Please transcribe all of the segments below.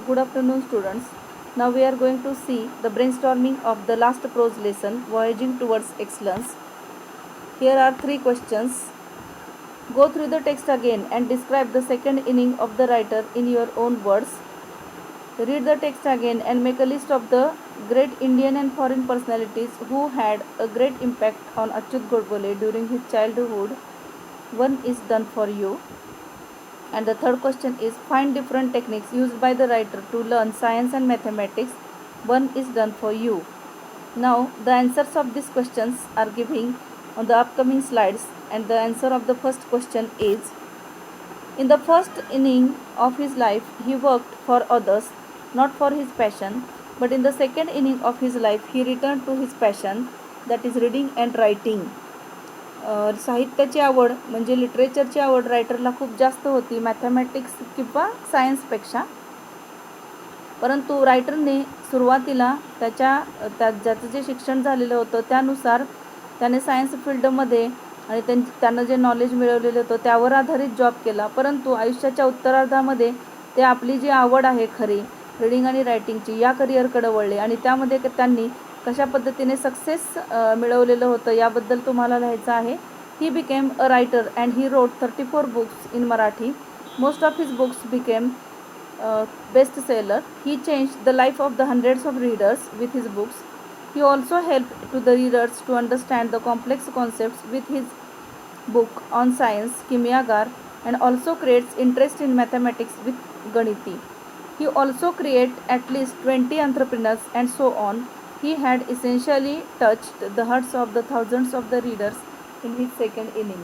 Good afternoon, students. Now we are going to see the brainstorming of the last prose lesson, Voyaging Towards Excellence. Here are 3 questions. Go through the text again and describe the second inning of the writer in your own words. Read the text again and make a list of the great Indian and foreign personalities who had a great impact on Achyut Godbole during his childhood. One is done for you. And the third question is find different techniques used by the writer to learn science and mathematics. One is done for you. Now the answers of these questions are given on the upcoming slides, and the answer of the first question is: in the first inning of his life he worked for others, not for his passion, but in the second inning of his life he returned to his passion, that is reading and writing. साहित्याची आवड म्हणजे लिटरेचरची आवड रायटरला खूप जास्त होती mathematics किंवा सायन्सपेक्षा. परंतु रायटरने सुरुवातीला ज्याचं जे शिक्षण झालेलं होतं त्यानुसार त्याने सायन्स फील्डमध्ये आणि त्यानं जे नॉलेज मिळवलेलं होतं त्यावर आधारित जॉब केला. परंतु आयुष्याच्या उत्तरार्धामध्ये ते आपली जी आवड आहे खरी रीडिंग आणि रायटिंगची या करिअरकडे वळले आणि त्यामध्ये त्यांनी कशा पद्धतीने सक्सेस मिळवलेलं होतं याबद्दल तुम्हाला लिहायचं आहे. He became a writer and he wrote 34 books in Marathi. Most of his books became best seller. He change the life of the hundreds of readers with his books. He also help to the readers to understand the complex concepts with his book on science, Kimiagar, and also creates interest in mathematics with Ganiti. He also create at least 20 entrepreneurs and so on. He had essentially touched the hearts of the thousands of the readers in his second inning.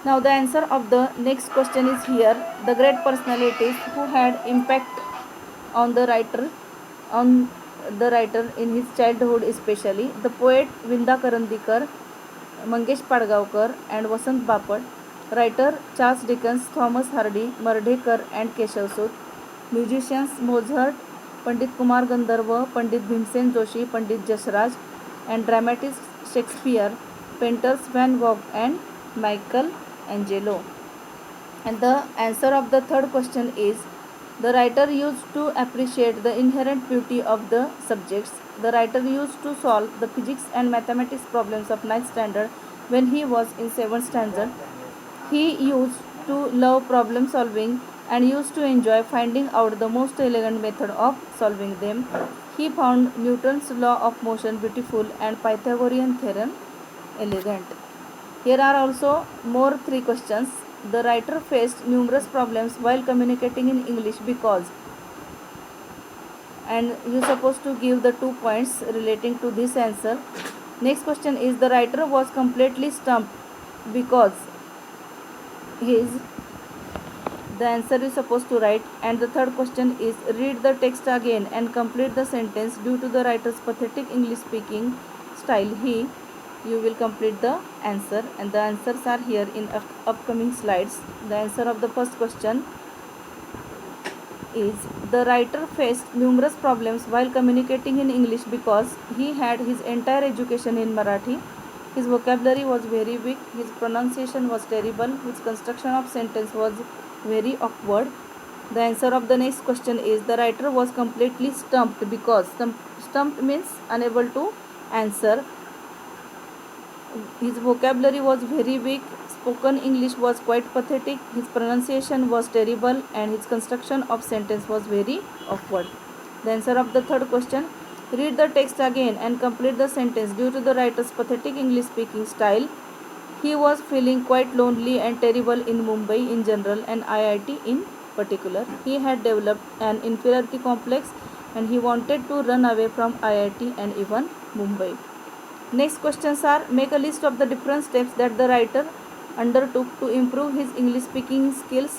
Now the answer of the next question is here. The great personalities who had impact on the writer in his childhood, especially the poet Vinda Karandikar, Mangesh Padgaonkar and Vasant Bapad, writer Charles Dickens, Thomas Hardy, Mardekar and Keshav Sut, musicians Mozart, Pandit Kumar Gandharva, Pandit Bhimsen Joshi, Pandit Jashraj, and dramatist Shakespeare, painters Van Gogh and Michelangelo. And the answer of the third question is: the writer used to appreciate the inherent beauty of the subjects. The writer used to solve the physics and mathematics problems of 9th standard when he was in 7th standard. He used to love problem solving and used to enjoy finding out the most elegant method of solving them. He found Newton's law of motion beautiful and Pythagorean theorem elegant. Here are also more 3 questions. The writer faced numerous problems while communicating in English because, and you supposed to give the 2 points relating to this answer. Next question is: the writer was completely stumped because his. The answer is supposed to write. And the third question is: read the text again and complete the sentence. Due to the writer's pathetic English speaking style, you will complete the answer, and the answers are here in upcoming slides. The answer of the first question is: the writer faced numerous problems while communicating in English because he had his entire education in Marathi. His vocabulary was very weak, his pronunciation was terrible, his construction of sentence was very awkward. The answer of the next question is: the writer was completely stumped because stumped means unable to answer. His vocabulary was very weak, spoken English was quite pathetic, his pronunciation was terrible, and his construction of sentence was very awkward. The answer of the third question: read the text again and complete the sentence. Due to the writer's pathetic English speaking style, he was feeling quite lonely and terrible in Mumbai in general and IIT in particular. He had developed an inferiority complex and he wanted to run away from IIT and even Mumbai. Next questions are: make a list of the different steps that the writer undertook to improve his English speaking skills.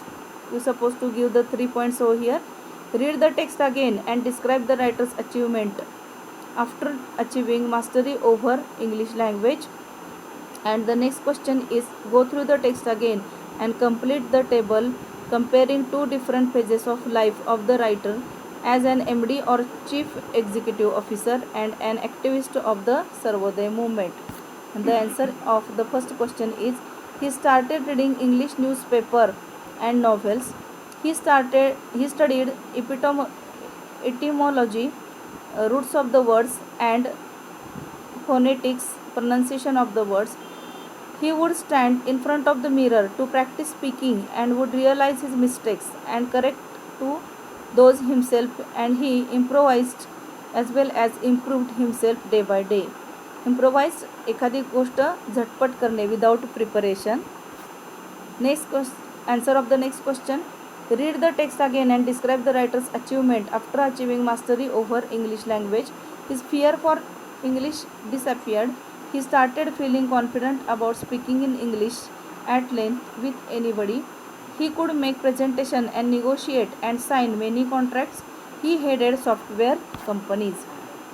You are supposed to give the 3 points over here. Read the text again and describe the writer's achievement after achieving mastery over English language. And the next question is: go through the text again and complete the table comparing 2 different phases of life of the writer as an MD or Chief Executive Officer and an activist of the Sarvodaya movement. And the answer of the first question is: he started reading English newspaper and novels He studied etymology, roots of the words, and phonetics, pronunciation of the words. He would stand in front of the mirror to practice speaking and would realize his mistakes and correct to those himself, and he improvised as well as improved himself day by day. Improvised एखादी गोष्ट झटपट करणे without preparation. Answer of the next question. Read the text again and describe the writer's achievement after achieving mastery over English language. His fear for English disappeared. He started feeling confident about speaking in English at length with anybody. He could make presentation and negotiate and sign many contracts. He headed software companies.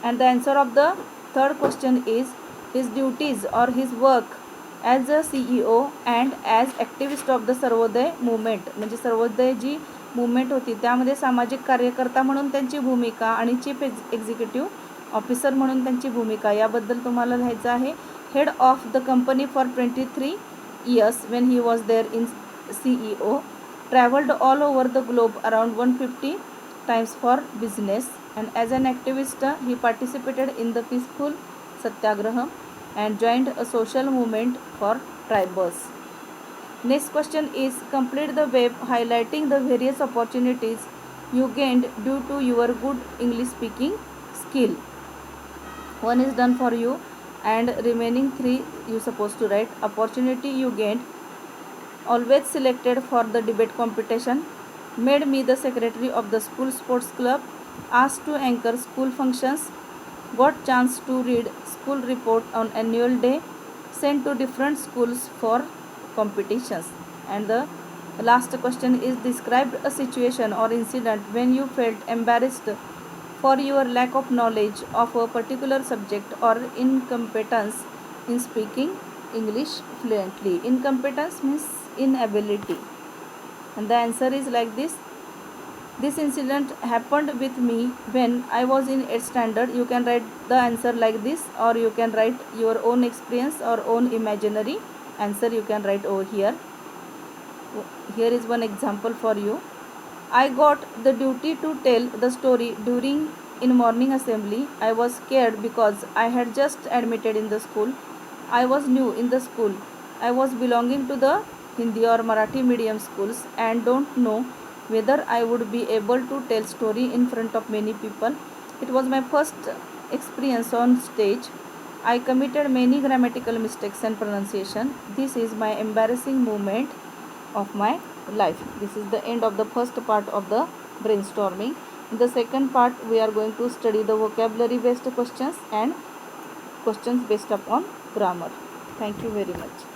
And the answer of the third question is his duties or his work as a CEO and as activist of the Sarvodaya movement. म्हणजे सर्वोदय जी movement होती त्यामध्ये सामाजिक कार्यकर्ता म्हणून त्यांची भूमिका आणि chief executive officer म्हणून त्यांची भूमिका याबद्दल तुम्हाला लिहायचं आहे. Head of the company for 23 years when he was there in CEO. Traveled all over the globe around 150 times for business, and as an activist he participated in the peaceful satyagraha and joined a social movement for tribals. Next question is complete the web highlighting the various opportunities you gained due to your good English speaking skill. One is done for you and remaining 3 you supposed to write. Opportunity you gained: always selected for the debate competition, made me the secretary of the school sports club, asked to anchor school functions, got chance to read school report on annual day, sent to different schools for competitions. And the last question is describe a situation or incident when you felt embarrassed for your lack of knowledge of a particular subject or incompetence in speaking English fluently. Incompetence means inability, and the answer is like this. This incident happened with me when I was in 8th standard. You can write the answer like this, or you can write your own experience or own imaginary answer. You can write over here. Here is one example for you. I got the duty to tell the story during in morning assembly. I was scared because I had just admitted in the school. I was new in the school. I was belonging to the Hindi or Marathi medium schools and don't know whether I would be able to tell story in front of many people. It was my first experience on stage. I committed many grammatical mistakes and pronunciation. This is my embarrassing moment of my life. This is the end of the first part of the brainstorming. In the second part we are going to study the vocabulary based questions and questions based upon grammar. Thank you very much.